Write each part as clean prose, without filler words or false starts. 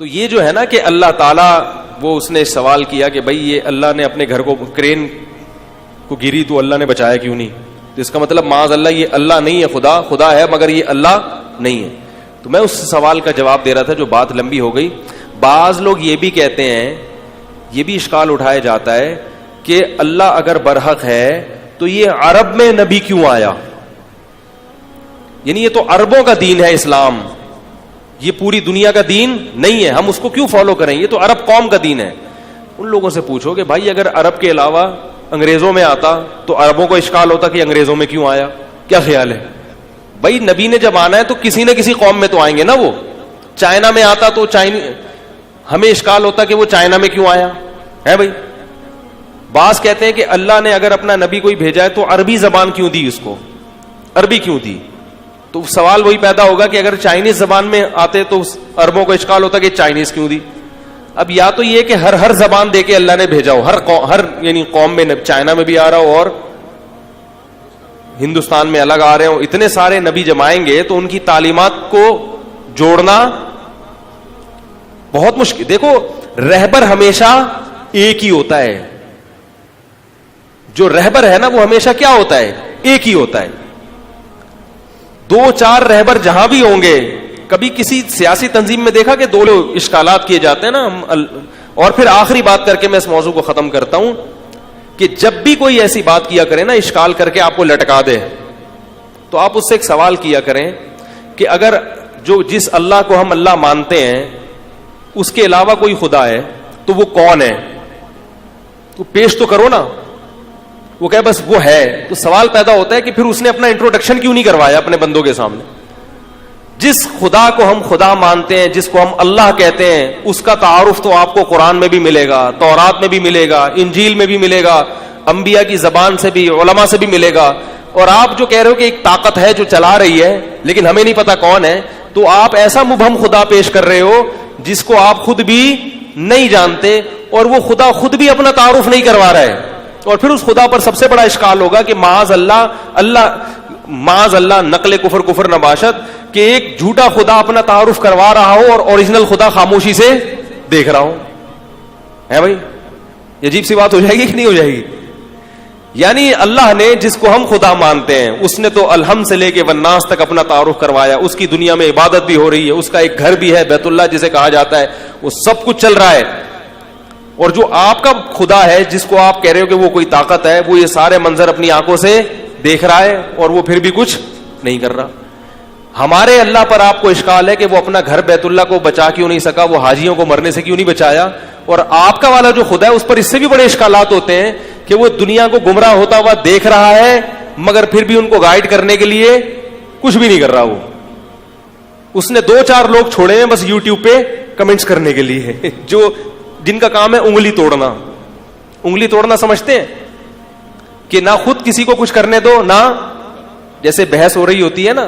تو یہ جو ہے نا کہ اللہ تعالیٰ وہ اس نے سوال کیا کہ بھائی یہ اللہ نے اپنے گھر کو کرین کو گری تو اللہ نے بچایا کیوں نہیں؟ تو اس کا مطلب معاذ اللہ یہ اللہ نہیں ہے، خدا ہے مگر یہ اللہ نہیں ہے. تو میں اس سوال کا جواب دے رہا تھا جو بات لمبی ہو گئی. بعض لوگ یہ بھی کہتے ہیں، یہ بھی اشکال اٹھایا جاتا ہے کہ اللہ اگر برحق ہے تو یہ عرب میں نبی کیوں آیا؟ یعنی یہ تو عربوں کا دین ہے اسلام، یہ پوری دنیا کا دین نہیں ہے، ہم اس کو کیوں فالو کریں؟ یہ تو عرب قوم کا دین ہے. ان لوگوں سے پوچھو کہ بھائی اگر عرب کے علاوہ انگریزوں میں آتا تو عربوں کو اشکال ہوتا کہ انگریزوں میں کیوں آیا؟ کیا خیال ہے بھائی؟ نبی نے جب آنا ہے تو کسی نہ کسی قوم میں تو آئیں گے نا. وہ چائنا میں آتا تو ہمیں اشکال ہوتا کہ وہ چائنا میں کیوں آیا ہے بھائی. بعض کہتے ہیں کہ اللہ نے اگر اپنا نبی کوئی بھیجا ہے تو عربی زبان کیوں دی، اس کو عربی کیوں دی؟ تو سوال وہی پیدا ہوگا کہ اگر چائنیز زبان میں آتے تو عربوں کو اشکال ہوتا کہ چائنیز کیوں دی. اب یا تو یہ کہ ہر زبان دے کے اللہ نے بھیجا ہو، ہر یعنی قوم میں، چائنا میں بھی آ رہا ہو اور ہندوستان میں الگ آ رہے ہوں، اتنے سارے نبی جمائیں گے تو ان کی تعلیمات کو جوڑنا بہت مشکل. دیکھو رہبر ہمیشہ ایک ہی ہوتا ہے، جو رہبر ہے نا وہ ہمیشہ کیا ہوتا ہے؟ ایک ہی ہوتا ہے. دو چار رہبر جہاں بھی ہوں گے، کبھی کسی سیاسی تنظیم میں دیکھا کہ دو لوگ اشکالات کیے جاتے ہیں نا. اور پھر آخری بات کر کے میں اس موضوع کو ختم کرتا ہوں کہ جب بھی کوئی ایسی بات کیا کرے نا، اشکال کر کے آپ کو لٹکا دے، تو آپ اس سے ایک سوال کیا کریں کہ اگر جس اللہ کو ہم اللہ مانتے ہیں اس کے علاوہ کوئی خدا ہے تو وہ کون ہے؟ تو پیش تو کرو نا. وہ کہ بس وہ ہے. تو سوال پیدا ہوتا ہے کہ پھر اس نے اپنا انٹروڈکشن کیوں نہیں کروایا اپنے بندوں کے سامنے؟ جس خدا کو ہم خدا مانتے ہیں، جس کو ہم اللہ کہتے ہیں، اس کا تعارف تو آپ کو قرآن میں بھی ملے گا، تورات میں بھی ملے گا، انجیل میں بھی ملے گا، انبیاء کی زبان سے بھی، علماء سے بھی ملے گا. اور آپ جو کہہ رہے ہو کہ ایک طاقت ہے جو چلا رہی ہے لیکن ہمیں نہیں پتا کون ہے، تو آپ ایسا مبہم خدا پیش کر رہے ہو جس کو آپ خود بھی نہیں جانتے، اور وہ خدا خود بھی اپنا تعارف نہیں کروا رہا ہے. اور پھر اس خدا پر سب سے بڑا اشکال ہوگا کہ معاذ اللہ نقل کفر نباشت، کہ ایک جھوٹا خدا اپنا تعارف کروا رہا ہو اور اوریجنل خدا خاموشی سے دیکھ رہا ہو. ہے بھائی؟ یہ عجیب سی بات ہو جائے گی کہ نہیں ہو جائے گی؟ یعنی اللہ نے جس کو ہم خدا مانتے ہیں اس نے تو الحمد سے لے کے والناس تک اپنا تعارف کروایا، اس کی دنیا میں عبادت بھی ہو رہی ہے، اس کا ایک گھر بھی ہے بیت اللہ جسے کہا جاتا ہے، وہ سب کچھ چل رہا ہے. اور جو آپ کا خدا ہے جس کو آپ کہہ رہے ہو کہ وہ کوئی طاقت ہے، وہ یہ سارے منظر اپنی آنکھوں سے دیکھ رہا ہے اور وہ پھر بھی کچھ نہیں کر رہا. ہمارے اللہ پر آپ کو اشکال ہے کہ وہ اپنا گھر بیت اللہ کو بچا کیوں نہیں سکا، وہ حاجیوں کو مرنے سے کیوں نہیں بچایا. اور آپ کا والا جو خدا ہے اس پر اس سے بھی بڑے اشکالات ہوتے ہیں کہ وہ دنیا کو گمراہ ہوتا ہوا دیکھ رہا ہے مگر پھر بھی ان کو گائیڈ کرنے کے لیے کچھ بھی نہیں کر رہا. وہ اس نے 2-4 لوگ چھوڑے ہیں بس یوٹیوب پہ کمنٹس کرنے کے لیے، جن کا کام ہے انگلی توڑنا. انگلی توڑنا سمجھتے ہیں کہ نہ خود کسی کو کچھ کرنے دو، نہ جیسے بحث ہو رہی ہوتی ہے نا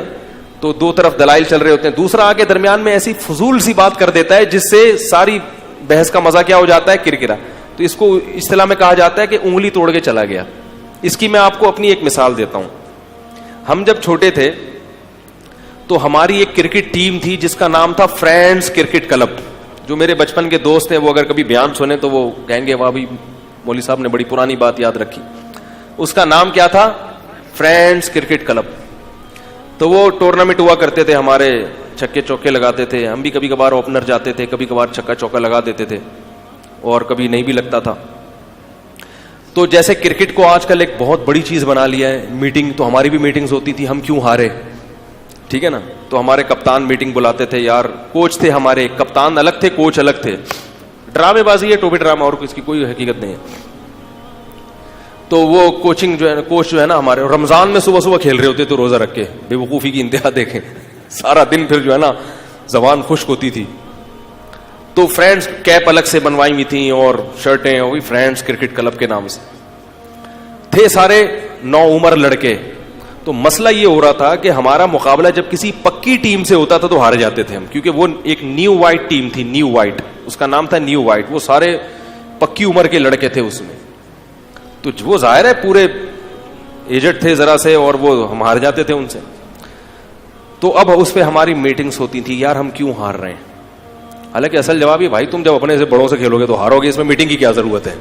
تو دو طرف دلائل چل رہے ہوتے ہیں، دوسرا آ کے درمیان میں ایسی فضول سی بات کر دیتا ہے جس سے ساری بحث کا مزہ کیا ہو جاتا ہے؟ کرکرا. تو اس کو اصطلاح میں کہا جاتا ہے کہ انگلی توڑ کے چلا گیا. اس کی میں آپ کو اپنی ایک مثال دیتا ہوں. ہم جب چھوٹے تھے تو ہماری ایک کرکٹ ٹیم تھی جس کا نام تھا فرینڈز کرکٹ کلب. جو میرے بچپن کے دوست ہیں وہ اگر کبھی بیان سنیں تو وہ کہیں گے واہ بھائی مولوی صاحب نے بڑی پرانی بات یاد رکھی. اس کا نام کیا تھا؟ Friends cricket club. تو وہ ٹورنامنٹ ہوا کرتے تھے، ہمارے چھکے چوکے لگاتے تھے، ہم بھی کبھی کبھار اوپنر جاتے تھے، کبھی کبھار چھکا چوکا لگا دیتے تھے اور کبھی نہیں بھی لگتا تھا. تو جیسے کرکٹ کو آج کل ایک بہت بڑی چیز بنا لیا ہے، میٹنگ تو ہماری بھی میٹنگز ہوتی تھی، ہم کیوں ہارے، ٹھیک ہے نا. تو ہمارے کپتان میٹنگ بلاتے تھے، یار کوچ تھے ہمارے، کپتان الگ تھے کوچ الگ تھے. ڈرامے بازی ہے، ٹوپی ڈرامہ، اور اس کی کوئی حقیقت نہیں ہے. تو وہ کوچنگ جو ہے کوچ جو ہے نا ہمارے، رمضان میں صبح صبح کھیل رہے ہوتے تو روزہ رکھ کے، بے وقوفی کی انتہا دیکھیں. سارا دن پھر جو ہے نا زبان خشک ہوتی تھی. تو فرینڈز کیپ الگ سے بنوائی ہوئی تھیں اور شرٹیں، وہی فرینڈز کرکٹ کلب کے نام سے تھے. سارے 9 عمر لڑکے. تو مسئلہ یہ ہو رہا تھا کہ ہمارا مقابلہ جب کسی پکی ٹیم سے ہوتا تھا تو ہار جاتے تھے ہم، کیونکہ وہ ایک نیو وائٹ ٹیم تھی، نیو وائٹ اس کا نام تھا، نیو وائٹ. وہ سارے پکی عمر کے لڑکے تھے اس میں. تو وہ ظاہر ہے پورے ایجڈ تھے ذرا سے، اور وہ ہم ہار جاتے تھے ان سے. تو اب اس پہ ہماری میٹنگز ہوتی تھی، یار ہم کیوں ہار رہے ہیں. حالانکہ اصل جواب یہ بھائی تم جب اپنے سے بڑوں سے کھیلو گے تو ہارو گے, اس میں میٹنگ کی کیا ضرورت ہے.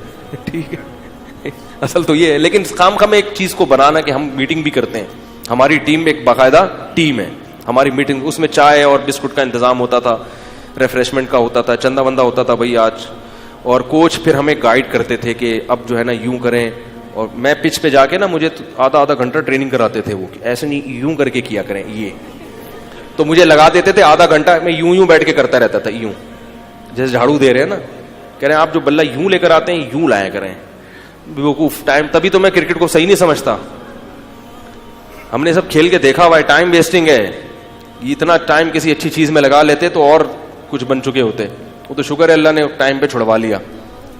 ٹھیک ہے, اصل تو یہ ہے. لیکن خام خام ایک چیز کو بنانا کہ ہم میٹنگ بھی کرتے ہیں. ہماری ٹیم ایک باقاعدہ ٹیم ہے, ہماری میٹنگ, اس میں چائے اور بسکٹ کا انتظام ہوتا تھا, ریفریشمنٹ کا ہوتا تھا, چندہ بندہ ہوتا تھا بھائی آج. اور کوچ پھر ہمیں گائیڈ کرتے تھے کہ اب جو ہے نا یوں کریں. اور میں پچ پہ جا کے نا مجھے آدھا گھنٹہ ٹریننگ کراتے تھے وہ, ایسے نہیں یوں کر کے کیا کریں یہ. تو مجھے لگا دیتے تھے آدھا گھنٹہ, میں یوں بیٹھ کے کرتا رہتا تھا, یوں جیسے جھاڑو دے رہے ہیں نا, کہہ رہے ہیں آپ جو بلہ یوں لے کر آتے ہیں یوں لایا کریں. بیوقوف ٹائم, تبھی تو میں کرکٹ کو صحیح نہیں سمجھتا. ہم نے سب کھیل کے دیکھا ہوا ہے, ٹائم ویسٹنگ ہے. اتنا ٹائم کسی اچھی چیز میں لگا لیتے تو اور کچھ بن چکے ہوتے. وہ تو شکر ہے اللہ نے ٹائم پہ چھڑوا لیا,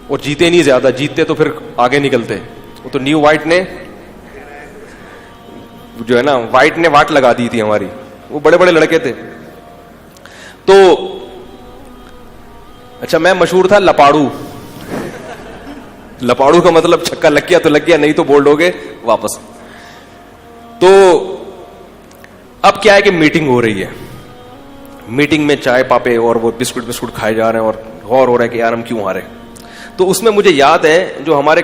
اور جیتے نہیں زیادہ, جیتتے تو پھر آگے نکلتے. وہ تو نیو وائٹ نے جو ہے نا, وائٹ نے واٹ لگا دی تھی ہماری. وہ بڑے بڑے لڑکے تھے. تو اچھا میں مشہور تھا لپاڑو. لپاڑو کا مطلب چھکا لگ گیا تو لگ گیا, نہیں تو بولڈ ہو گئے واپس. تو اب کیا ہے کہ میٹنگ ہو رہی ہے, میٹنگ میں چائے پاپے اور وہ بسکٹ کھائے جا رہے ہیں, اور غور ہو رہا ہے کہ یار ہم کیوں ہارے. تو اس میں مجھے یاد ہے جو ہمارے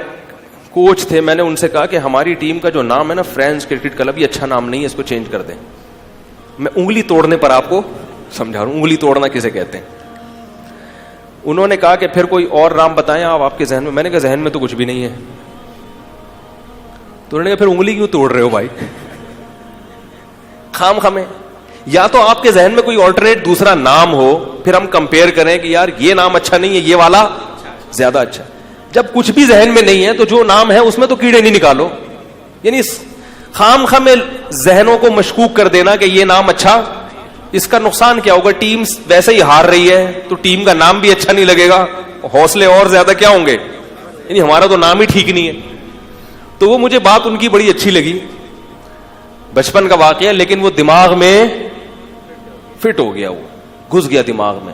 کوچ تھے, میں نے ان سے کہا کہ ہماری ٹیم کا جو نام ہے نا فرینڈز کرکٹ کلب, یہ اچھا نام نہیں ہے, اس کو چینج کر دیں. میں انگلی توڑنے پر آپ کو سمجھا رہا ہوں, انگلی توڑنا کسے کہتے ہیں. انہوں نے کہا کہ پھر کوئی اور نام بتائیں آپ کے ذہن میں. میں نے کہا ذہن میں تو کچھ بھی نہیں ہے. تو انہوں نے کہا پھر انگلی کیوں توڑ رہے ہو بھائی, خام خامے. یا تو آپ کے ذہن میں کوئی آلٹرنیٹ دوسرا نام ہو, پھر ہم کمپیئر کریں کہ یار یہ نام اچھا نہیں ہے, یہ والا زیادہ اچھا. جب کچھ بھی ذہن میں نہیں ہے تو جو نام ہے اس میں تو کیڑے نہیں نکالو. یعنی خام خامے ذہنوں کو مشکوک کر دینا کہ یہ نام اچھا, اس کا نقصان کیا ہوگا؟ ٹیم ویسے ہی ہار رہی ہے تو ٹیم کا نام بھی اچھا نہیں لگے گا, حوصلے اور زیادہ کیا ہوں گے. یعنی ہمارا تو نام ہی ٹھیک نہیں ہے. تو وہ مجھے بات ان کی بڑی اچھی لگی, بچپن کا واقعہ, لیکن وہ دماغ میں فٹ ہو گیا, وہ گھس گیا دماغ میں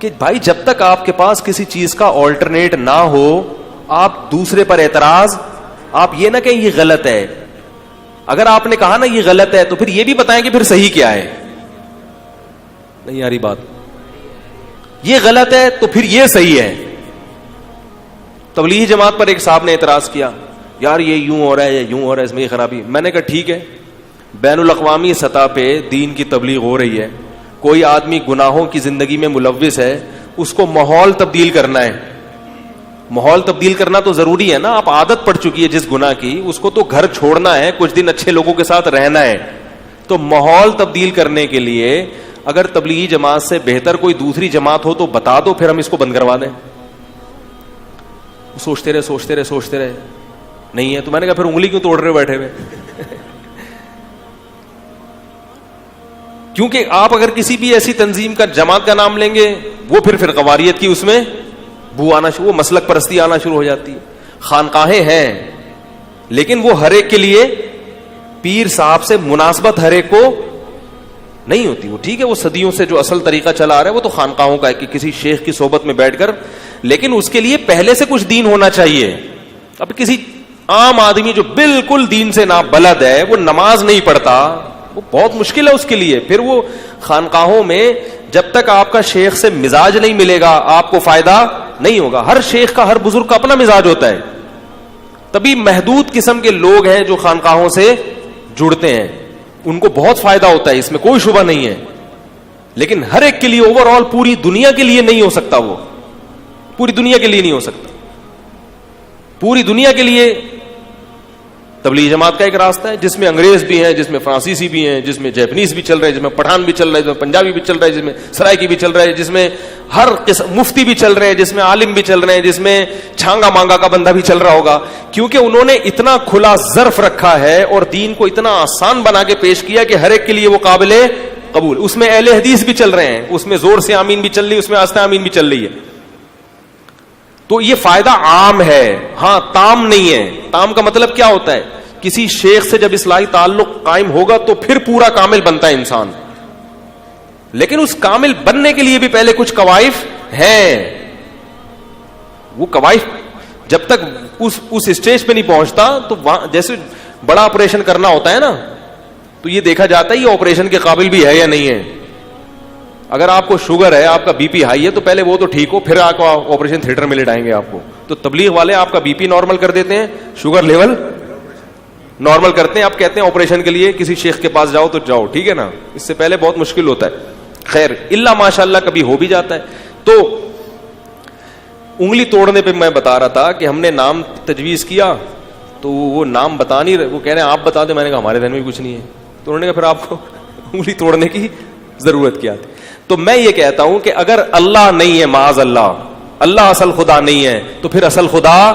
کہ بھائی جب تک آپ کے پاس کسی چیز کا آلٹرنیٹ نہ ہو, آپ دوسرے پر اعتراض, آپ یہ نہ کہیں یہ غلط ہے. اگر آپ نے کہا نا یہ غلط ہے تو پھر یہ بھی بتائیں کہ پھر صحیح کیا ہے. نہیں یاری بات, یہ غلط ہے تو پھر یہ صحیح ہے. تبلیغی جماعت پر ایک صاحب نے اعتراض کیا, یار یہ یوں ہو رہا ہے یا یوں ہو رہا ہے, اس میں یہ خرابی. میں نے کہا ٹھیک ہے, بین الاقوامی سطح پہ دین کی تبلیغ ہو رہی ہے, کوئی آدمی گناہوں کی زندگی میں ملوث ہے, اس کو ماحول تبدیل کرنا ہے. ماحول تبدیل کرنا تو ضروری ہے نا, آپ عادت پڑ چکی ہے جس گناہ کی, اس کو تو گھر چھوڑنا ہے, کچھ دن اچھے لوگوں کے ساتھ رہنا ہے. تو ماحول تبدیل کرنے کے لیے اگر تبلیغی جماعت سے بہتر کوئی دوسری جماعت ہو تو بتا دو, پھر ہم اس کو بند کروا دیں. سوچتے رہے نہیں ہے. تو میں نے کہا پھر انگلی کیوں توڑ رہے ہو بیٹھے ہوئے. کیونکہ آپ اگر کسی بھی ایسی تنظیم کا جماعت کا نام لیں گے, وہ پھر فرقواریت کی اس میں بو آنا شروع, وہ مسلک پرستی آنا شروع ہو جاتی ہے. خانقاہیں ہیں لیکن وہ ہر ایک کے لیے پیر صاحب سے مناسبت ہر ایک کو نہیں ہوتی. وہ ٹھیک ہے, وہ صدیوں سے جو اصل طریقہ چلا آ رہا ہے وہ تو خانقاہوں کا ہے کہ کسی شیخ کی صحبت میں بیٹھ کر, لیکن اس کے لیے پہلے سے کچھ دین ہونا چاہیے. اب کسی عام آدمی جو بالکل دین سے نابلد ہے, وہ نماز نہیں پڑھتا, وہ بہت مشکل ہے اس کے لیے. پھر وہ خانقاہوں میں جب تک آپ کا شیخ سے مزاج نہیں ملے گا آپ کو فائدہ نہیں ہوگا. ہر شیخ کا, ہر بزرگ کا اپنا مزاج ہوتا ہے. تبھی محدود قسم کے لوگ ہیں جو خانقاہوں سے جڑتے ہیں, ان کو بہت فائدہ ہوتا ہے, اس میں کوئی شبہ نہیں ہے. لیکن ہر ایک کے لیے اوور آل پوری دنیا کے لیے نہیں ہو سکتا. وہ پوری دنیا کے لیے نہیں ہو سکتا. پوری دنیا کے لیے تبلیغ جماعت کا ایک راستہ ہے جس میں انگریز بھی ہیں, جس میں فرانسیسی بھی ہیں, جس میں جیپنیز بھی چل رہے ہیں, جس میں پٹھان بھی چل رہا ہے, جس میں پنجابی بھی چل رہا ہے, جس میں سرائکی بھی چل رہا ہے, جس میں ہر قسم مفتی بھی چل رہے ہیں, جس میں عالم بھی چل رہے ہیں, جس میں چھانگا مانگا کا بندہ بھی چل رہا ہوگا. کیونکہ انہوں نے اتنا کھلا ظرف رکھا ہے اور دین کو اتنا آسان بنا کے پیش کیا کہ ہر ایک کے لیے وہ قابل قبول. اس میں اہل حدیث بھی چل رہے ہیں, اس میں زور سے آمین بھی چل رہی ہے, اس میں آستہ آمین بھی چل رہی ہے. تو یہ فائدہ عام ہے, ہاں تام نہیں ہے. تام کا مطلب کیا ہوتا ہے؟ کسی شیخ سے جب اصلاحی تعلق قائم ہوگا تو پھر پورا کامل بنتا ہے انسان. لیکن اس کامل بننے کے لیے بھی پہلے کچھ کوائف ہیں. وہ کوائف جب تک اس اسٹیج پہ نہیں پہنچتا تو جیسے بڑا آپریشن کرنا ہوتا ہے نا, تو یہ دیکھا جاتا ہے یہ آپریشن کے قابل بھی ہے یا نہیں ہے. اگر آپ کو شوگر ہے, آپ کا بی پی ہائی ہے, تو پہلے وہ تو ٹھیک ہو, پھر آپ کو آپریشن تھیٹر میں لے جائیں گے آپ کو. تو تبلیغ والے آپ کا بی پی نارمل کر دیتے ہیں, شوگر لیول نارمل کرتے ہیں, آپ کہتے ہیں آپریشن کے لیے کسی شیخ کے پاس جاؤ تو جاؤ, ٹھیک ہے نا, اس سے پہلے بہت مشکل ہوتا ہے. خیر اللہ ماشاء اللہ کبھی ہو بھی جاتا ہے. تو انگلی توڑنے پہ میں بتا رہا تھا کہ ہم نے نام تجویز کیا, تو وہ نام بتا نہیں رہے, وہ کہہ رہے ہیں آپ بتا دیں. میں نے کہا ہمارے ذہن میں بھی کچھ نہیں ہے. تو انہوں نے کہا پھر آپ کو انگلی توڑنے کی ضرورت کیا تھی؟ تو میں یہ کہتا ہوں کہ اگر اللہ نہیں ہے, معاذ اللہ, اللہ اصل خدا نہیں ہے, تو پھر اصل خدا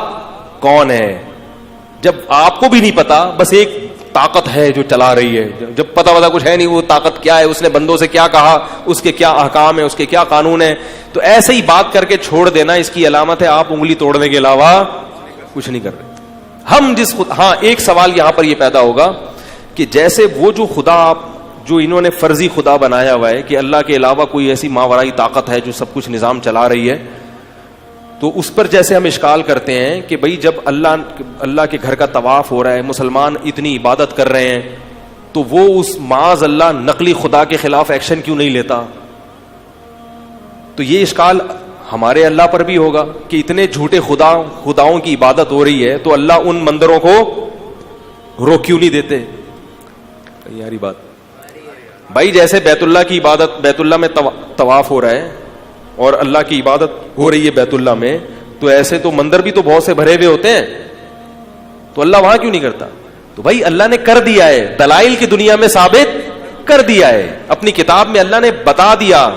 کون ہے؟ جب آپ کو بھی نہیں پتا, بس ایک طاقت ہے جو چلا رہی ہے, جب پتا کچھ ہے نہیں, وہ طاقت کیا ہے, اس نے بندوں سے کیا کہا, اس کے کیا احکام ہے, اس کے کیا قانون ہے, تو ایسے ہی بات کر کے چھوڑ دینا اس کی علامت ہے آپ انگلی توڑنے کے علاوہ کچھ نہیں کر رہے. ہم ہاں ایک سوال یہاں پر یہ پیدا ہوگا کہ جیسے وہ جو خدا جو انہوں نے فرضی خدا بنایا ہوا ہے کہ اللہ کے علاوہ کوئی ایسی ماورائی طاقت ہے جو سب کچھ نظام چلا رہی ہے, تو اس پر جیسے ہم اشکال کرتے ہیں کہ بھئی جب اللہ کے گھر کا طواف ہو رہا ہے, مسلمان اتنی عبادت کر رہے ہیں, تو وہ اس معاذ اللہ نقلی خدا کے خلاف ایکشن کیوں نہیں لیتا؟ تو یہ اشکال ہمارے اللہ پر بھی ہوگا کہ اتنے جھوٹے خداؤں کی عبادت ہو رہی ہے, تو اللہ ان مندروں کو روک کیوں نہیں دیتے؟ یاری بات بھائی, جیسے بیت اللہ کی عبادت, بیت اللہ میں طواف ہو رہا ہے اور اللہ کی عبادت ہو رہی ہے بیت اللہ میں, تو ایسے تو مندر بھی تو بہت سے بھرے ہوئے ہوتے ہیں, تو اللہ وہاں کیوں نہیں کرتا؟ تو بھائی اللہ نے کر دیا ہے, دلائل کی دنیا میں ثابت کر دیا ہے, اپنی کتاب میں اللہ نے بتا دیا,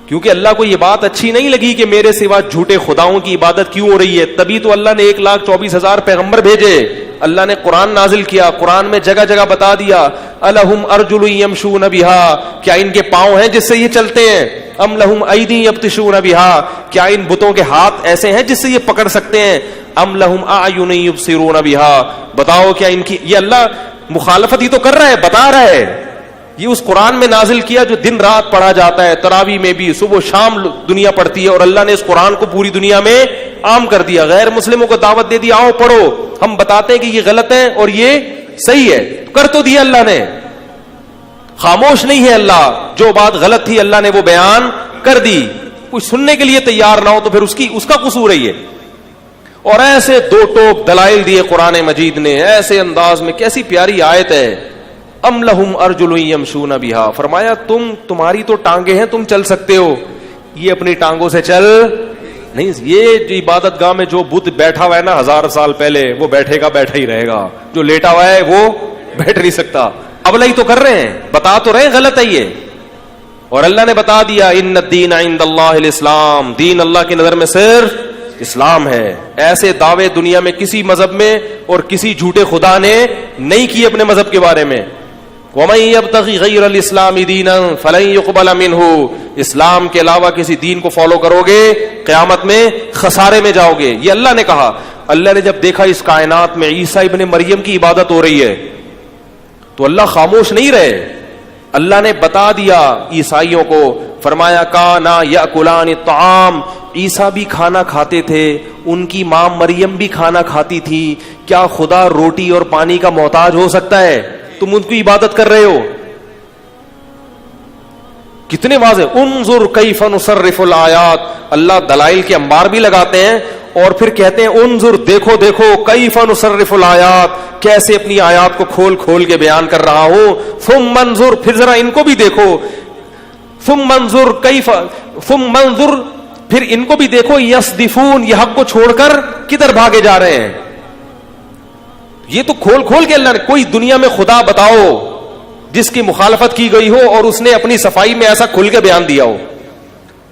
کیونکہ اللہ کو یہ بات اچھی نہیں لگی کہ میرے سوا جھوٹے خداؤں کی عبادت کیوں ہو رہی ہے. تبھی تو اللہ نے 1,24,000 پیغمبر بھیجے, اللہ نے قرآن نازل کیا, قرآن میں جگہ جگہ بتا دیا الہم ارجل یمشون بہا, کیا ان کے پاؤں ہیں جس سے یہ چلتے ہیں؟ ام لہم ایدی یبطشون بہا, کیا ان بتوں کے ہاتھ ایسے ہیں جس سے یہ پکڑ سکتے ہیں؟ ام لہم اعین یبصرون بہا, بتاؤ کیا ان کی, یہ اللہ مخالفت ہی تو کر رہا ہے, بتا رہا ہے. یہ اس قرآن میں نازل کیا جو دن رات پڑھا جاتا ہے, تراویح میں بھی صبح و شام دنیا پڑھتی ہے, اور اللہ نے اس قرآن کو پوری دنیا میں عام کر دیا, غیر مسلموں کو دعوت دے دی آؤ پڑھو. ہم بتاتے ہیں کہ یہ غلط ہے اور یہ صحیح ہے, کر تو دیا اللہ نے, خاموش نہیں ہے اللہ, جو بات غلط تھی اللہ نے وہ بیان کر دی. کوئی سننے کے لیے تیار نہ ہو تو پھر اس کا قصور ہے. اور ایسے دو ٹوک دلائل دیے قرآن مجید نے, ایسے انداز میں, کیسی پیاری آیت ہے, ام لہم ارجل یمشون بہا, فرمایا تمہاری تو ٹانگیں ہیں, تم چل سکتے ہو, یہ اپنی ٹانگوں سے چل نہیں. یہ جو عبادت گاہ میں جو بت بیٹھا ہوا ہے نا 1000 سال پہلے, وہ بیٹھے گا بیٹھا ہی رہے گا, جو لیٹا ہوا ہے وہ بیٹھ نہیں سکتا. ابلا ہی تو کر رہے ہیں, بتا تو رہے ہیں غلط ہے یہ, اور اللہ نے بتا دیا ان الدین عند اللہ الاسلام, دین اللہ کی نظر میں صرف اسلام ہے. ایسے دعوے دنیا میں کسی مذہب میں اور کسی جھوٹے خدا نے نہیں کیے اپنے مذہب کے بارے میں. وَمَن يَبْتَغِ غَيْرَ الْإِسْلَامِ دِينًا فَلَن يُقْبَلَ مِنْهُ, اسلام کے علاوہ کسی دین کو فالو کرو گے قیامت میں خسارے میں جاؤ گے. یہ اللہ نے کہا. اللہ نے جب دیکھا اس کائنات میں عیسیٰ ابن مریم کی عبادت ہو رہی ہے, تو اللہ خاموش نہیں رہے, اللہ نے بتا دیا عیسائیوں کو, فرمایا کانا یاکلان الطعام, عیسیٰ بھی کھانا کھاتے تھے, ان کی ماں مریم بھی کھانا کھاتی تھی, کیا خدا روٹی اور پانی کا محتاج ہو سکتا ہے؟ تم ان کی عبادت کر رہے ہو. کتنے واضح, انظر کیف نصرف الآیات, اللہ دلائل کے انبار بھی لگاتے ہیں اور پھر کہتے ہیں انظر, دیکھو دیکھو, کیف نصرف الآیات, کیسے اپنی آیات کو کھول کھول کے بیان کر رہا ہوں. ثم انظر, پھر ذرا ان کو بھی دیکھو, ثم انظر کیف, ثم انظر, پھر ان کو بھی دیکھو, یصدفون, یہ حق کو چھوڑ کر کدھر بھاگے جا رہے ہیں. یہ تو کھول کھول کے اللہ نے, کوئی دنیا میں خدا بتاؤ جس کی مخالفت کی گئی ہو اور اس نے اپنی صفائی میں ایسا کھل کے بیان دیا ہو.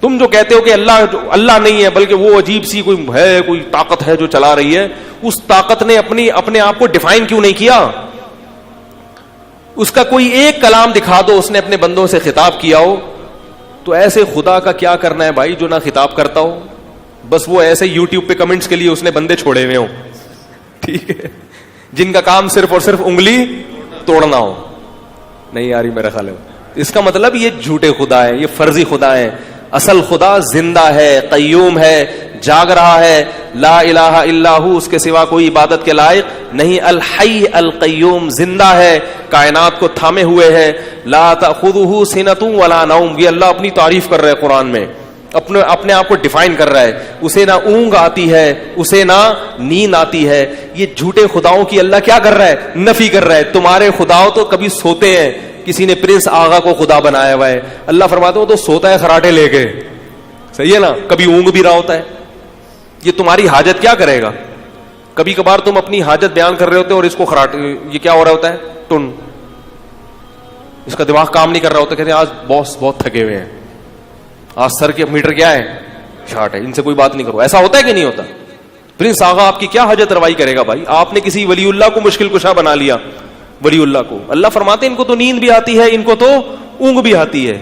تم جو کہتے ہو کہ اللہ نہیں ہے بلکہ وہ عجیب سی کوئی ہے, کوئی طاقت ہے جو چلا رہی ہے, اس طاقت نے اپنے آپ کو ڈیفائن کیوں نہیں کیا؟ اس کا کوئی ایک کلام دکھا دو اس نے اپنے بندوں سے خطاب کیا ہو. تو ایسے خدا کا کیا کرنا ہے بھائی جو نہ خطاب کرتا ہو, بس وہ ایسے یوٹیوب پہ کمنٹس کے لیے اس نے بندے چھوڑے ہوئے ہوں, ٹھیک ہے, جن کا کام صرف اور صرف انگلی توڑنا ہو. نہیں آ رہی میرا خیال ہے. اس کا مطلب یہ جھوٹے خدا ہے, یہ فرضی خدا ہے. اصل خدا زندہ ہے, قیوم ہے, جاگ رہا ہے. لا الہ الا ہو, اس کے سوا کوئی عبادت کے لائق نہیں. الحی القیوم, زندہ ہے, کائنات کو تھامے ہوئے ہے. لا تأخذہ سنۃ ولا نوم, یہ اللہ اپنی تعریف کر رہے ہیں قرآن میں, اپنے آپ کو ڈیفائن کر رہا ہے. اسے نہ اونگ آتی ہے, اسے نہ نیند آتی ہے. یہ جھوٹے خداؤں کی اللہ کیا کر رہا ہے؟ نفی کر رہا ہے. تمہارے خداؤں تو کبھی سوتے ہیں, کسی نے پرنس آغا کو خدا بنایا ہوا ہے, اللہ فرماتے ہیں تو سوتا ہے خراٹے لے کے, صحیح ہے نا, کبھی اونگ بھی رہا ہوتا ہے. یہ تمہاری حاجت کیا کرے گا؟ کبھی کبھار تم اپنی حاجت بیان کر رہے ہوتے اور اس کو خراٹے, یہ کیا ہو رہا ہوتا ہے؟ ٹن, اس کا دماغ کام نہیں کر رہا ہوتا, کہتے ہیں آج باس بہت تھکے ہوئے ہیں, آج سر کے میٹر کیا ہے؟ شارٹ ہے, ان سے کوئی بات نہیں کرو. ایسا ہوتا ہے کہ نہیں ہوتا؟ پرنس آغا آپ کی کیا حاجت روائی کرے گا بھائی؟ آپ نے کسی ولی اللہ کو مشکل کشا بنا لیا, ولی اللہ کو. اللہ فرماتے ہیں ان کو تو نیند بھی آتی ہے, ان کو تو اونگ بھی آتی ہے.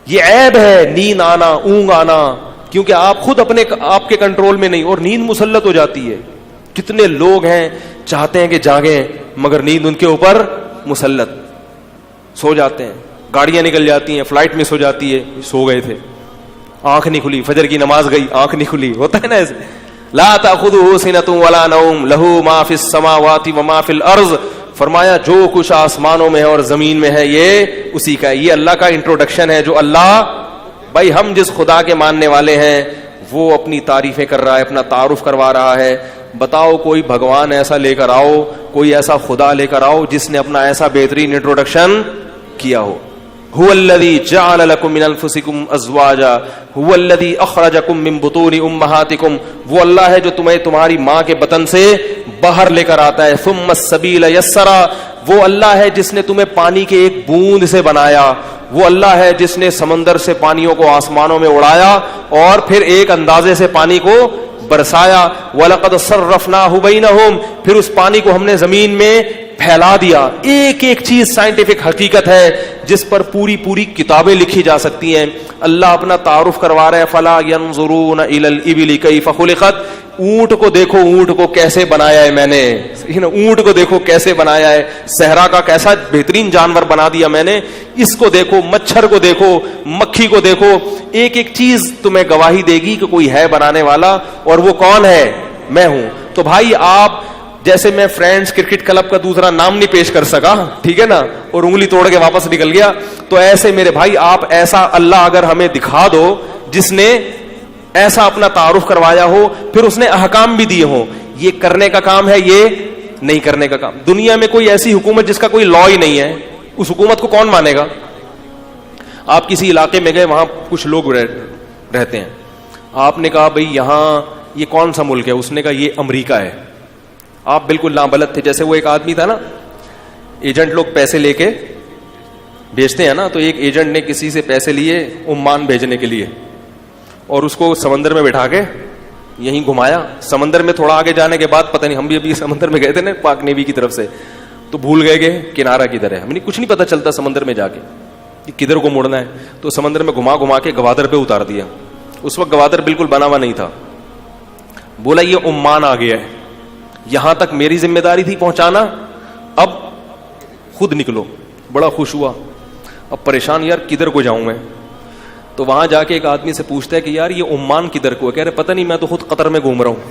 یہ عیب ہے نیند آنا, اونگ آنا, کیونکہ آپ خود آپ کے کنٹرول میں نہیں, اور نیند مسلط ہو جاتی ہے. کتنے لوگ ہیں چاہتے ہیں کہ جاگیں مگر نیند ان کے اوپر مسلط, سو جاتے ہیں, گاڑیاں نکل جاتی ہیں, فلائٹ مس ہو جاتی ہے, سو گئے تھے, آنکھ نہیں کھلی, فجر کی نماز گئی, آنکھ نہیں کھلی, ہوتا ہے نا ایسے. لا تأخذہ سنۃ ولا نوم لہ ما فی السماوات وما فی الارض, فرمایا جو کچھ آسمانوں میں ہے اور زمین میں ہے یہ اسی کا ہے. یہ اللہ کا انٹروڈکشن ہے, جو اللہ, بھائی ہم جس خدا کے ماننے والے ہیں وہ اپنی تعریفیں کر رہا ہے, اپنا تعارف کروا رہا ہے. بتاؤ کوئی بھگوان ایسا لے کر آؤ, کوئی ایسا خدا لے کر آؤ جس نے اپنا ایسا بہترین انٹروڈکشن کیا ہو. هو الذي جعل لكم من انفسكم ازواجا هو الذي اخرجكم من بطون امهاتكم, وہ اللہ ہے جو تمہیں تمہاری ماں کے بطن سے باہر لے کر آتا ہے. ثم السبيل يسرا, وہ اللہ ہے جس نے تمہیں پانی کے ایک بوند سے بنایا. وہ اللہ ہے جس نے سمندر سے پانیوں کو آسمانوں میں اڑایا اور پھر ایک اندازے سے پانی کو برسایا. وَلَقَدْ صَرَّفْنَاهُ بَيْنَهُمْ, پھر اس پانی کو ہم نے زمین میں پھیلا دیا. ایک ایک چیز سائنٹیفک حقیقت ہے جس پر پوری پوری کتابیں لکھی جا سکتی ہیں. اللہ اپنا تعارف کروا رہے ہیں. فَلَا يَنظُرُونَ إِلَى الْإِبِلِ كَيْفَ خُلِقَتْ, اونٹ کو دیکھو, اونٹ کو کیسے بنایا ہے میں نے, اونٹ کو دیکھو کیسے بنایا ہے, صحرا کا کیسا بہترین جانور بنا دیا میں نے. اس کو دیکھو, مچھر کو دیکھو, مکھی کو دیکھو, ایک ایک چیز تمہیں گواہی دے گی کہ کوئی ہے بنانے والا, اور وہ کون ہے؟ میں ہوں. تو بھائی آپ جیسے میں فرینڈز کرکٹ کلب کا دوسرا نام نہیں پیش کر سکا, ٹھیک ہے نا, اور انگلی توڑ کے واپس نکل گیا, تو ایسے میرے بھائی آپ ایسا اللہ اگر ہمیں دکھا دو جس نے ایسا اپنا تعارف کروایا ہو, پھر اس نے احکام بھی دیے ہوں, یہ کرنے کا کام ہے, یہ نہیں کرنے کا کام. دنیا میں کوئی ایسی حکومت جس کا کوئی لا ہی نہیں ہے, اس حکومت کو کون مانے گا؟ آپ کسی علاقے میں گئے, وہاں کچھ لوگ رہتے ہیں, آپ نے کہا بھئی یہاں یہ کون سا ملک ہے؟ اس نے کہا یہ امریکہ ہے. آپ بالکل نابلد تھے. جیسے وہ ایک آدمی تھا نا, ایجنٹ لوگ پیسے لے کے بھیجتے ہیں نا, تو ایک ایجنٹ نے کسی سے پیسے لیے عمان بھیجنے کے لیے, اور اس کو سمندر میں بٹھا کے یہیں گھمایا. سمندر میں تھوڑا آگے جانے کے بعد, پتہ نہیں, ہم بھی ابھی سمندر میں گئے تھے نا پاک نیوی کی طرف سے, تو بھول گئے کہ کنارہ کدھر ہے. ہمیں کچھ نہیں پتہ چلتا سمندر میں جا کے کہ کدھر کو مڑنا ہے. تو سمندر میں گھما گھما کے گوادر پہ اتار دیا. اس وقت گوادر بالکل بنا ہوا نہیں تھا. بولا یہ عمان آ گیا ہے, یہاں تک میری ذمہ داری تھی پہنچانا, اب خود نکلو. بڑا خوش ہوا. اب پریشان, یار کدھر کو جاؤں میں. تو وہاں جا کے ایک آدمی سے پوچھتا ہے کہ یار یہ عمان کدھر کو ہے؟ کہہ رہے پتہ نہیں, میں تو خود قطر میں گھوم رہا ہوں.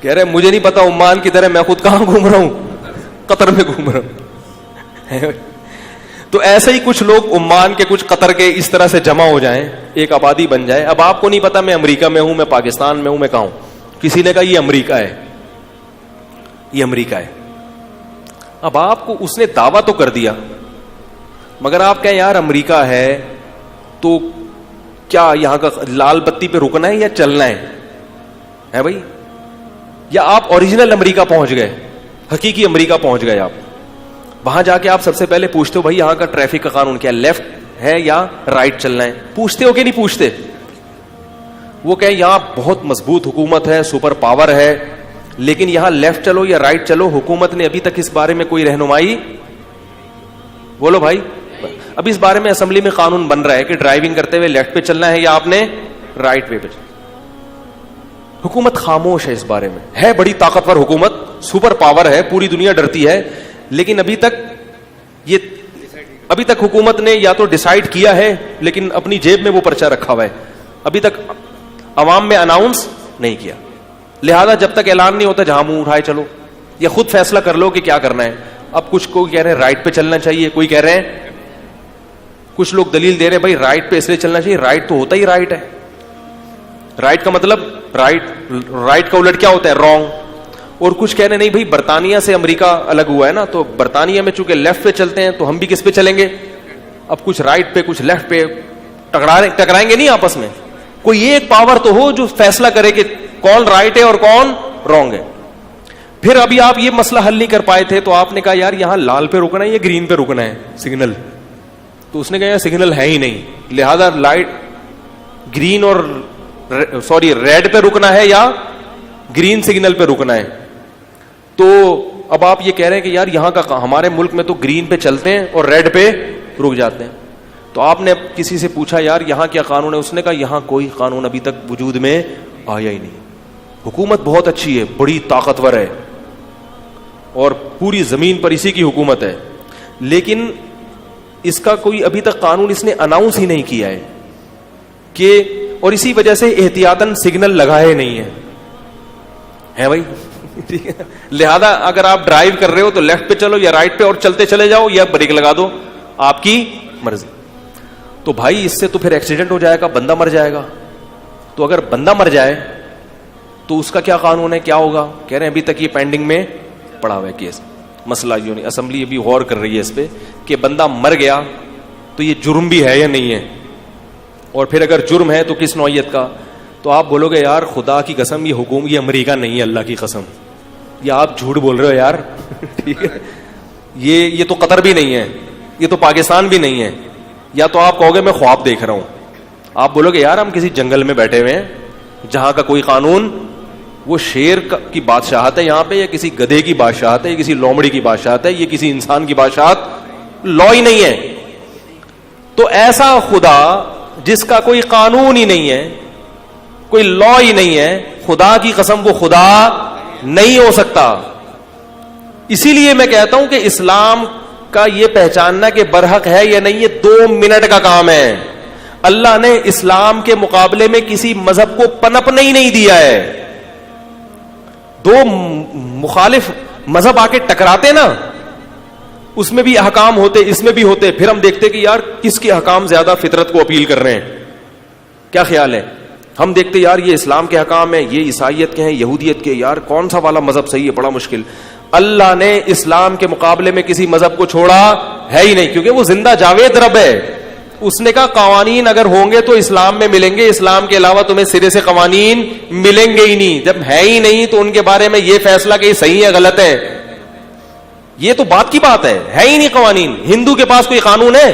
کہہ رہے مجھے نہیں پتا عمان کدھر ہے, میں خود کہاں گھوم رہا ہوں؟ قطر میں گھوم رہا ہوں. تو ایسے ہی کچھ لوگ عمان کے, کچھ قطر کے, اس طرح سے جمع ہو جائیں, ایک آبادی بن جائے. اب آپ کو نہیں پتا میں امریکہ میں ہوں, میں پاکستان میں ہوں, میں کہاں ہوں. کسی نے کہا یہ امریکہ ہے, یہ امریکہ ہے. اب آپ کو اس نے دعویٰ تو کر دیا, مگر آپ کہیں یار امریکہ ہے تو کیا یہاں کا لال بتی پہ رکنا ہے یا چلنا ہے بھائی؟ یا آپ اوریجنل امریکہ پہنچ گئے, حقیقی امریکہ پہنچ گئے. آپ وہاں جا کے آپ سب سے پہلے پوچھتے ہو بھائی یہاں کا ٹریفک کا قانون کیا, لیفٹ ہے یا رائٹ چلنا ہے؟ پوچھتے ہو کہ نہیں پوچھتے؟ وہ کہیں یہاں بہت مضبوط حکومت ہے, سپر پاور ہے, لیکن یہاں لیفٹ چلو یا رائٹ چلو, حکومت نے ابھی تک اس بارے میں کوئی رہنمائی, بولو بھائی. اب اس بارے میں اسمبلی میں قانون بن رہا ہے کہ ڈرائیونگ کرتے ہوئے لیفٹ پہ چلنا ہے یا آپ نے رائٹ وے پہ. حکومت خاموش ہے اس بارے میں. ہے بڑی طاقتور حکومت, سپر پاور ہے, پوری دنیا ڈرتی ہے, لیکن ابھی تک یہ ابھی تک حکومت نے یا تو ڈیسائیڈ کیا ہے لیکن اپنی جیب میں وہ پرچہ رکھا ہوا ہے, ابھی تک عوام میں اناؤنس نہیں کیا. لہذا جب تک اعلان نہیں ہوتا جہاں منہ اٹھائے چلو, یا خود فیصلہ کر لو کہ کیا کرنا ہے. اب کچھ کوئی کہہ رہے ہیں رائٹ پہ چلنا چاہیے, کوئی کہہ رہے ہیں, کچھ لوگ دلیل دے رہے ہیں بھائی رائٹ پہ اس لیے چلنا چاہیے, رائٹ تو ہوتا ہی رائٹ ہے. رائٹ کا مطلب رائٹ کا الٹ کیا ہوتا ہے, رانگ. اور کچھ کہہ رہے نہیں بھائی برطانیہ سے امریکہ الگ ہوا ہے نا, تو برطانیہ میں چونکہ لیفٹ پہ چلتے ہیں تو ہم بھی کس پہ چلیں گے. اب کچھ رائٹ پہ کچھ لیفٹ پہ ٹکرائیں گے نہیں آپس میں. کوئی ایک پاور تو ہو جو فیصلہ کرے کہ کون رائٹ ہے اور کون رانگ ہے. پھر ابھی آپ یہ مسئلہ حل نہیں کر پائے تھے تو آپ نے کہا یار یہاں لال پہ رکنا ہے یا گرین پہ رکنا ہے سگنل. تو اس نے کہا یار سگنل ہے ہی نہیں, لہذا لائٹ گرین اور ریڈ پہ رکنا ہے یا گرین سگنل پہ رکنا ہے. تو اب آپ یہ کہہ رہے ہیں کہ یار یہاں کا ہمارے ملک میں تو گرین پہ چلتے ہیں اور ریڈ پہ رک جاتے ہیں. تو آپ نے کسی سے پوچھا یار یہاں کیا قانون ہے, اس نے کہا یہاں کوئی قانون ابھی تک وجود میں آیا ہی نہیں. حکومت بہت اچھی ہے, بڑی طاقتور ہے اور پوری زمین پر اسی کی حکومت ہے, لیکن اس کا کوئی ابھی تک قانون اس نے اناؤنس ہی نہیں کیا ہے کہ, اور اسی وجہ سے احتیاطاً سگنل لگائے نہیں ہیں بھائی. ٹھیک ہے, لہذا اگر آپ ڈرائیو کر رہے ہو تو لیفٹ پہ چلو یا رائٹ پہ اور چلتے چلے جاؤ یا بریک لگا دو, آپ کی مرضی. تو بھائی اس سے تو پھر ایکسیڈنٹ ہو جائے گا, بندہ مر جائے گا. تو اگر بندہ مر جائے تو اس کا کیا قانون ہے, کیا ہوگا. کہہ رہے ہیں ابھی تک یہ پینڈنگ میں پڑا ہوا ہے کیس. مسئلہ یوں نہیں, اسمبلی ابھی غور کر رہی ہے اس پہ کہ بندہ مر گیا تو یہ جرم بھی ہے یا نہیں ہے, اور پھر اگر جرم ہے تو کس نوعیت کا. تو آپ بولو گے یار خدا کی قسم یہ حکومت یہ امریکہ نہیں ہے, اللہ کی قسم یہ آپ جھوٹ بول رہے ہو یار. ٹھیک ہے, یہ تو قطر بھی نہیں ہے, یہ تو پاکستان بھی نہیں ہے. یا تو آپ کہو گے میں خواب دیکھ رہا ہوں, آپ بولو گے یار ہم کسی جنگل میں بیٹھے ہوئے ہیں جہاں کا کوئی قانون, وہ شیر کی بادشاہت ہے یہاں پہ, یا کسی گدھے کی بادشاہت ہے, یا کسی لومڑی کی بادشاہت ہے, یہ کسی انسان کی بادشاہت, لا ہی نہیں ہے. تو ایسا خدا جس کا کوئی قانون ہی نہیں ہے, کوئی لا ہی نہیں ہے, خدا کی قسم وہ خدا نہیں ہو سکتا. اسی لیے میں کہتا ہوں کہ اسلام کا یہ پہچاننا کہ برحق ہے یا نہیں, یہ 2 منٹ کا کام ہے. اللہ نے اسلام کے مقابلے میں کسی مذہب کو پنپنے ہی نہیں دیا ہے. 2 مخالف مذہب آ کے ٹکراتے نا, اس میں بھی احکام ہوتے, اس میں بھی ہوتے, پھر ہم دیکھتے کہ یار کس کے احکام زیادہ فطرت کو اپیل کر رہے ہیں. کیا خیال ہے, ہم دیکھتے یار یہ اسلام کے احکام ہیں, یہ عیسائیت کے ہیں, یہودیت کے, یار کون سا والا مذہب صحیح ہے, بڑا مشکل. اللہ نے اسلام کے مقابلے میں کسی مذہب کو چھوڑا ہے ہی نہیں, کیونکہ وہ زندہ جاوید رب ہے. اس نے کہا قوانین اگر ہوں گے تو اسلام میں ملیں گے, اسلام کے علاوہ تمہیں سرے سے قوانین ملیں گے ہی نہیں. جب ہے ہی نہیں تو ان کے بارے میں یہ فیصلہ کہ یہ صحیح ہے غلط ہے, یہ تو بات کی بات ہے ہی نہیں قوانین. ہندو کے پاس کوئی قانون ہے؟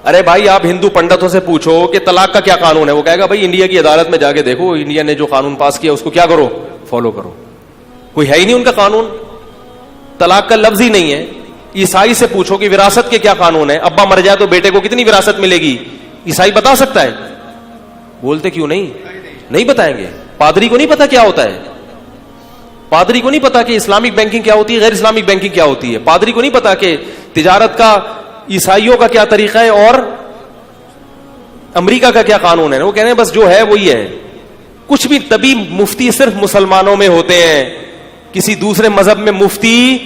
ارے بھائی آپ ہندو پنڈتوں سے پوچھو کہ طلاق کا کیا قانون ہے, وہ کہے گا بھائی انڈیا کی عدالت میں جا کے دیکھو, انڈیا نے جو قانون پاس کیا اس کو کیا کرو, فالو کرو. کوئی ہے ہی نہیں ان کا قانون, طلاق کا لفظ ہی نہیں ہے. عیسائی سے پوچھو کہ وراثت کے کیا قانون ہے, ابا مر جائے تو بیٹے کو کتنی وراثت ملے گی, عیسائی بتا سکتا ہے؟ بولتے کیوں نہیں بتائیں گے. پادری کو نہیں پتا کیا ہوتا ہے, پادری کو نہیں پتا کہ اسلامک بینکنگ کیا ہوتی ہے, غیر اسلامک بینکنگ کیا ہوتی ہے. پادری کو نہیں پتا کہ تجارت کا عیسائیوں کا کیا طریقہ ہے اور امریکہ کا کیا قانون ہے. وہ کہتے ہیں بس جو ہے وہی ہے, کچھ بھی. تبھی مفتی صرف مسلمانوں میں ہوتے ہیں, کسی دوسرے مذہب میں مفتی,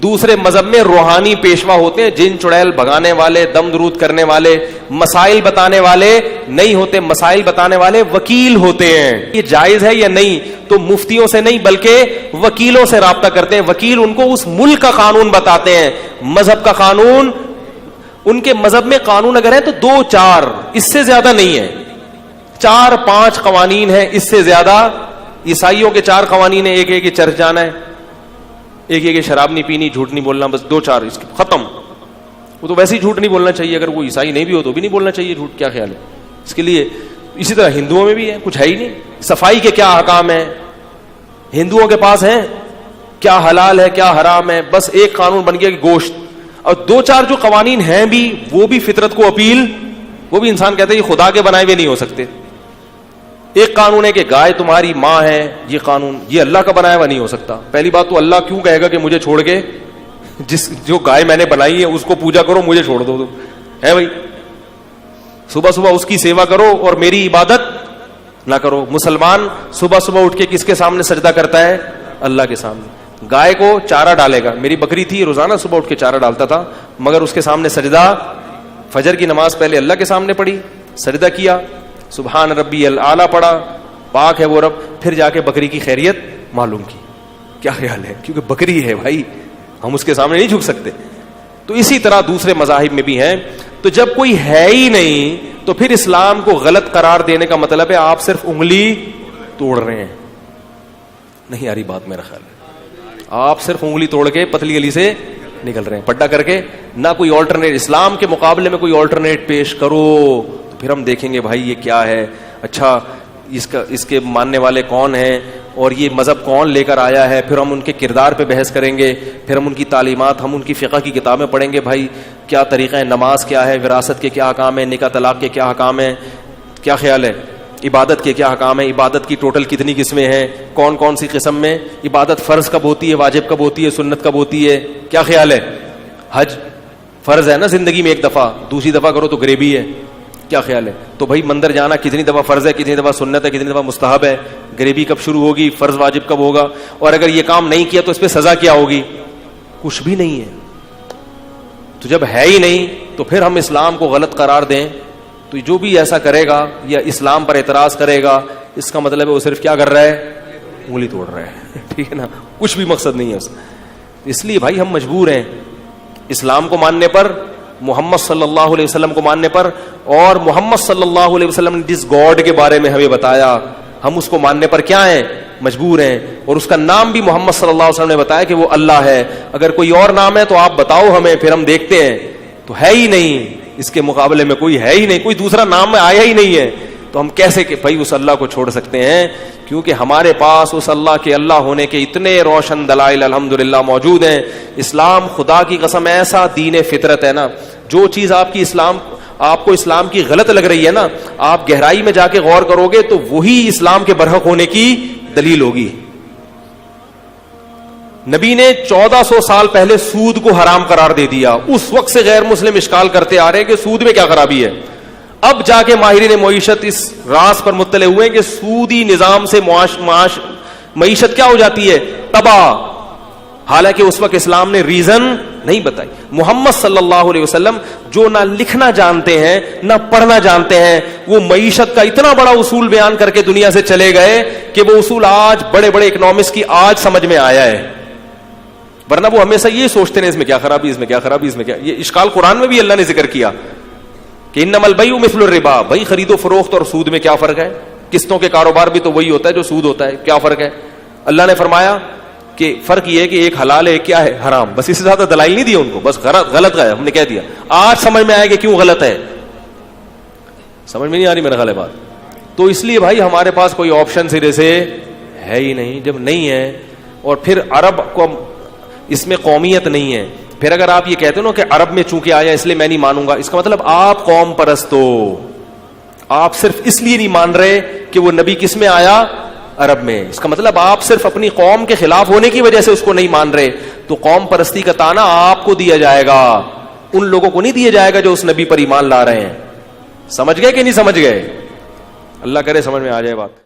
دوسرے مذہب میں روحانی پیشوا ہوتے ہیں, جن چڑیل بھگانے والے, دم درود کرنے والے, مسائل بتانے والے نہیں ہوتے. مسائل بتانے والے وکیل ہوتے ہیں. یہ جائز ہے یا نہیں تو مفتیوں سے نہیں بلکہ وکیلوں سے رابطہ کرتے ہیں. وکیل ان کو اس ملک کا قانون بتاتے ہیں, مذہب کا قانون. ان کے مذہب میں قانون اگر ہے تو 2-4, اس سے زیادہ نہیں ہے. 4-5 قوانین ہیں, اس سے زیادہ. عیسائیوں کے 4 قوانین ہیں, ایک ہے کہ چرچ جانا ہے, ایک ہے کہ شراب نہیں پینی, جھوٹ نہیں بولنا, بس 2-4 اس کے ختم. وہ تو ویسے ہی جھوٹ نہیں بولنا چاہیے, اگر وہ عیسائی نہیں بھی ہو تو بھی نہیں بولنا چاہیے جھوٹ. کیا خیال ہے اس کے لیے؟ اسی طرح ہندوؤں میں بھی ہے, کچھ ہے ہی نہیں. صفائی کے کیا احکام ہیں ہندوؤں کے پاس ہیں, کیا حلال ہے کیا حرام ہے, بس ایک قانون بن گیا کہ گوشت. اور 2-4 جو قوانین ہیں بھی وہ بھی فطرت کو اپیل, وہ بھی انسان کہتے ہیں یہ خدا کے بنائے ہوئے نہیں ہو سکتے. ایک قانون ہے کہ گائے تمہاری ماں ہے, یہ قانون یہ اللہ کا بنایا ہوا نہیں ہو سکتا. پہلی بات تو اللہ کیوں کہے گا کہ مجھے چھوڑ کے جو گائے میں نے بنائی ہے اس کو پوجا کرو, مجھے چھوڑ دو. ہے بھائی, صبح صبح اس کی سیوا کرو اور میری عبادت نہ کرو. مسلمان صبح صبح اٹھ کے کس کے سامنے سجدہ کرتا ہے؟ اللہ کے سامنے. گائے کو چارہ ڈالے گا, میری بکری تھی روزانہ صبح اٹھ کے چارہ ڈالتا تھا, مگر اس کے سامنے سجدہ, فجر کی نماز پہلے اللہ کے سامنے پڑھی, سجدہ کیا, سبحان ربی الاعلیٰ پڑھا, پاک ہے وہ رب, پھر جا کے بکری کی خیریت معلوم کی. کیا خیال ہے؟ کیونکہ بکری ہے بھائی, ہم اس کے سامنے نہیں جھک سکتے. تو اسی طرح دوسرے مذاہب میں بھی ہیں. تو جب کوئی ہے ہی نہیں تو پھر اسلام کو غلط قرار دینے کا مطلب ہے آپ صرف انگلی توڑ رہے ہیں. نہیں آ رہی بات میرا خیال ہے, آپ صرف انگلی توڑ کے پتلی گلی سے نکل رہے ہیں پڈا کر کے. نہ کوئی آلٹرنیٹ, اسلام کے مقابلے میں کوئی آلٹرنیٹ پیش کرو تو پھر ہم دیکھیں گے بھائی یہ کیا ہے, اچھا اس کے ماننے والے کون ہیں اور یہ مذہب کون لے کر آیا ہے. پھر ہم ان کے کردار پہ بحث کریں گے, پھر ہم ان کی تعلیمات, ہم ان کی فقہ کی کتابیں پڑھیں گے. بھائی کیا طریقہ ہے, نماز کیا ہے, وراثت کے کیا احکام ہیں, نکاح طلاق کے کیا احکام ہیں, کیا خیال ہے, عبادت کے کیا احکام ہیں, عبادت کی ٹوٹل کتنی قسمیں ہیں, کون کون سی قسم میں عبادت فرض کب ہوتی ہے, واجب کب ہوتی ہے, سنت کب ہوتی ہے, کیا خیال ہے. حج فرض ہے نا زندگی میں ایک دفعہ, دوسری دفعہ کرو تو گریبی ہے, کیا خیال ہے. تو بھائی مندر جانا کتنی دفعہ فرض ہے, کتنی دفعہ سنت ہے, کتنی دفعہ مستحب ہے, گریبی کب شروع ہوگی, فرض واجب کب ہوگا, اور اگر یہ کام نہیں کیا تو اس پہ سزا کیا ہوگی, کچھ بھی نہیں ہے. تو جب ہے ہی نہیں تو پھر ہم اسلام کو غلط قرار دیں تو جو بھی ایسا کرے گا یا اسلام پر اعتراض کرے گا, اس کا مطلب ہے وہ صرف کیا کر رہا ہے, انگلی توڑ رہا ہے. ٹھیک ہے نا, کچھ بھی مقصد نہیں ہے اس. اس لیے بھائی ہم مجبور ہیں اسلام کو ماننے پر, محمد صلی اللہ علیہ وسلم کو ماننے پر, اور محمد صلی اللہ علیہ وسلم نے جس گاڈ کے بارے میں ہمیں بتایا ہم اس کو ماننے پر کیا ہیں, مجبور ہیں. اور اس کا نام بھی محمد صلی اللہ علیہ وسلم نے بتایا کہ وہ اللہ ہے. اگر کوئی اور نام ہے تو آپ بتاؤ ہمیں, پھر ہم دیکھتے ہیں. تو ہے ہی نہیں, اس کے مقابلے میں کوئی ہے ہی نہیں, کوئی دوسرا نام میں آیا ہی نہیں ہے. تو ہم کیسے کہ بھائی اس اللہ کو چھوڑ سکتے ہیں, کیونکہ ہمارے پاس اس اللہ کے اللہ ہونے کے اتنے روشن دلائل الحمدللہ موجود ہیں. اسلام خدا کی قسم ایسا دین فطرت ہے نا, جو چیز آپ کو اسلام کی غلط لگ رہی ہے نا, آپ گہرائی میں جا کے غور کرو گے تو وہی اسلام کے برحق ہونے کی دلیل ہوگی. نبی نے 1400 سال پہلے سود کو حرام قرار دے دیا. اس وقت سے غیر مسلم اشکال کرتے آ رہے ہیں کہ سود میں کیا خرابی ہے. اب جا کے ماہرین معیشت اس راز پر مطلع ہوئے کہ سودی نظام سے معیشت کیا ہو جاتی ہے, تباہ. حالانکہ اس وقت اسلام نے ریزن نہیں بتائی. محمد صلی اللہ علیہ وسلم جو نہ لکھنا جانتے ہیں نہ پڑھنا جانتے ہیں, وہ معیشت کا اتنا بڑا اصول بیان کر کے دنیا سے چلے گئے کہ وہ اصول آج بڑے بڑے اکنامکس کی آج سمجھ میں آیا ہے. ورنہ وہ ہمیشہ یہ سوچتے ہیں اس میں کیا خرابی, اس میں کیا خرابی, اس میں کیا. یہ اشکال قرآن میں بھی اللہ نے ذکر کیا کہ انما البیع مثل الربا, بھائی خرید و فروخت اور سود میں کیا فرق ہے. قسطوں کے کاروبار بھی تو وہی ہوتا ہے جو سود ہوتا ہے, کیا فرق ہے. اللہ نے فرمایا کہ فرق یہ ہے کہ ایک حلال ہے, کیا ہے, حرام. بس اس سے زیادہ دلائل نہیں دی ان کو, بس غلط ہے ہم نے کہہ دیا. آج سمجھ میں آئے کہ کیوں غلط ہے, سمجھ میں نہیں آ رہی میرا خیال ہے بات. تو اس لیے بھائی ہمارے پاس کوئی آپشن سرے سے ہے ہی نہیں. جب نہیں ہے, اور پھر عرب کو اس میں قومیت نہیں ہے, پھر اگر آپ یہ کہتے ہو نا کہ عرب میں چونکہ آیا اس لیے میں نہیں مانوں گا, اس کا مطلب آپ قوم پرست ہو. آپ صرف اس لیے نہیں مان رہے کہ وہ نبی کس میں آیا, عرب میں. اس کا مطلب آپ صرف اپنی قوم کے خلاف ہونے کی وجہ سے اس کو نہیں مان رہے. تو قوم پرستی کا تانا آپ کو دیا جائے گا, ان لوگوں کو نہیں دیا جائے گا جو اس نبی پر ایمان لا رہے ہیں. سمجھ گئے کہ نہیں سمجھ گئے؟ اللہ کرے سمجھ میں آ جائے بات.